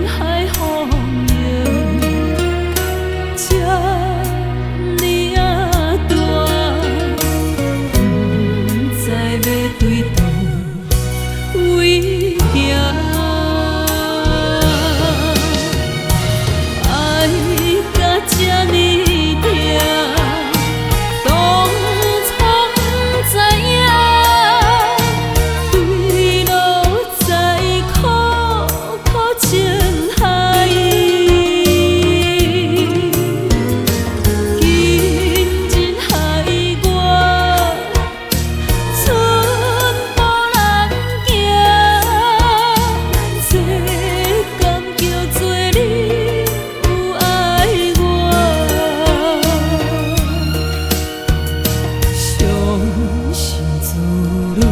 海风涌，这呢啊大，不知要对倒位行。爱到这呢痛，当初不知影，对路在苦苦情海。今日害我寸步难行，世间叫做你有爱我，伤心自泪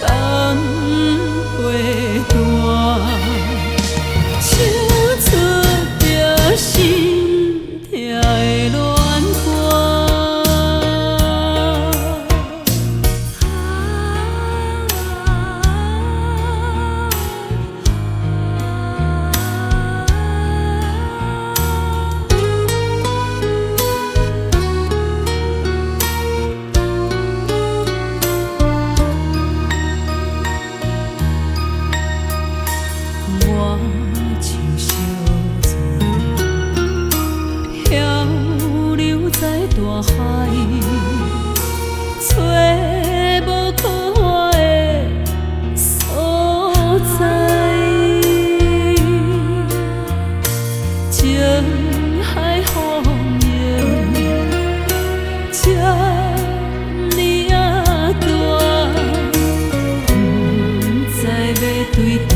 担袂大，唱出着心痛的恋歌。我像小船漂流在大海，找无可返的所在。情海风涌，这呢啊大，不知要对倒